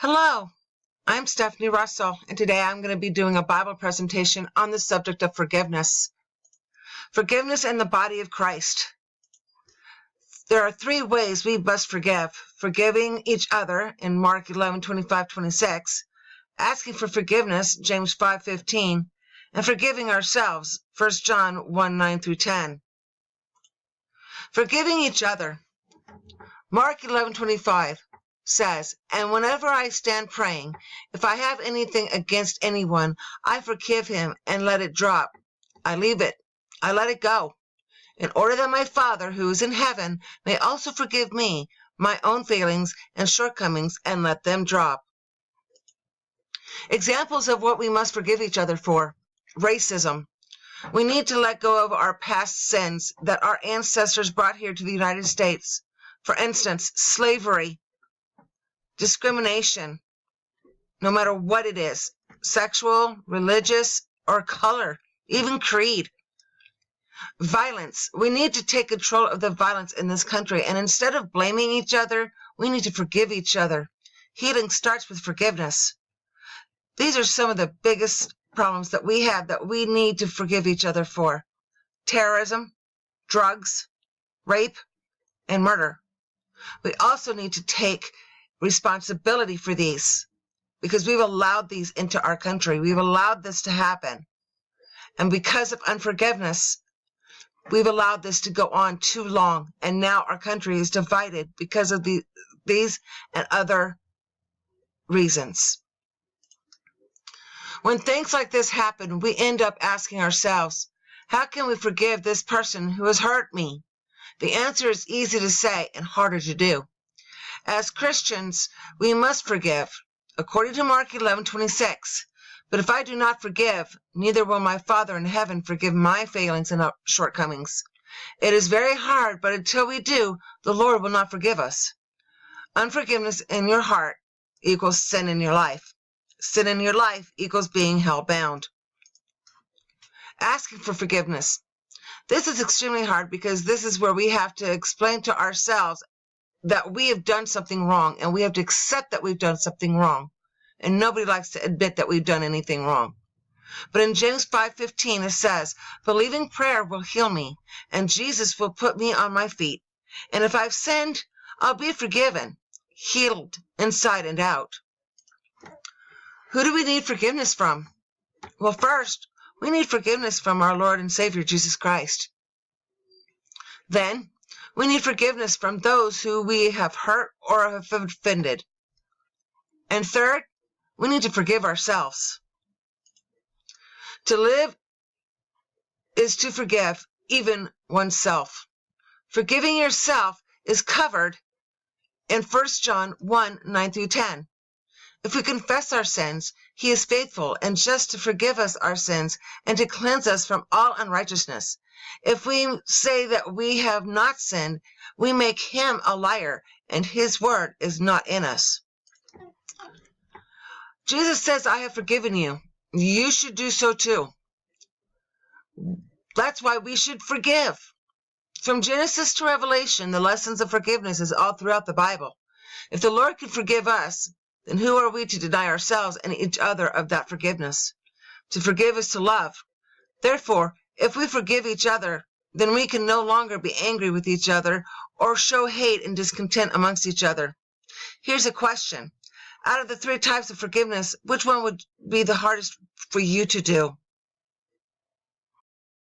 Hello, I'm Stephanie Russell, and today I'm going to be doing a Bible presentation on the subject of forgiveness. Forgiveness in the body of Christ. There are three ways we must forgive. Forgiving each other in Mark 11:25-26, asking for forgiveness, James 5:15, and forgiving ourselves, 1 John 1:9-10. Forgiving each other. Mark 11:25 says, "And whenever I stand praying, if I have anything against anyone, I forgive him and let it drop. I leave it. I let it go, in order that my Father who is in heaven may also forgive me my own failings and shortcomings and let them drop." Examples of what we must forgive each other for. Racism. We need to let go of our past sins that our ancestors brought here to the United States. For instance, slavery, discrimination, no matter what it is, sexual, religious, or color, even creed. Violence. We need to take control of the violence in this country, and instead of blaming each other, we need to forgive each other. Healing starts with forgiveness. These are some of the biggest problems that we have that we need to forgive each other for. Terrorism, drugs, rape, and murder. We also need to take responsibility for these because we've allowed these into our country. We've allowed this to happen. And because of unforgiveness, we've allowed this to go on too long. And now our country is divided because of these and other reasons. When things like this happen, we end up asking ourselves, how can we forgive this person who has hurt me? The answer is easy to say and harder to do. As Christians, we must forgive, according to Mark 11:26. But if I do not forgive, neither will my Father in heaven forgive my failings and shortcomings. It is very hard, but until we do, the Lord will not forgive us. Unforgiveness in your heart equals sin in your life. Sin in your life equals being hell-bound. Asking for forgiveness. This is extremely hard because this is where we have to explain to ourselves that we have done something wrong, and we have to accept that we've done something wrong. And nobody likes to admit that we've done anything wrong. But in James 5:15 it says, "Believing prayer will heal me, and Jesus will put me on my feet. And if I've sinned, I'll be forgiven, healed inside and out." Who do we need forgiveness from? Well, first, we need forgiveness from our Lord and Savior, Jesus Christ. Then, we need forgiveness from those who we have hurt or have offended. And third, we need to forgive ourselves. To live is to forgive even oneself. Forgiving yourself is covered in 1 John 1:9-10. If we confess our sins, he is faithful and just to forgive us our sins and to cleanse us from all unrighteousness. If we say that we have not sinned, we make him a liar, and his word is not in us. Jesus says, "I have forgiven you." You should do so too. That's why we should forgive. From Genesis to Revelation, the lessons of forgiveness is all throughout the Bible. If the Lord can forgive us, then who are we to deny ourselves and each other of that forgiveness? To forgive is to love. Therefore, if we forgive each other, then we can no longer be angry with each other or show hate and discontent amongst each other. Here's a question. Out of the three types of forgiveness, which one would be the hardest for you to do?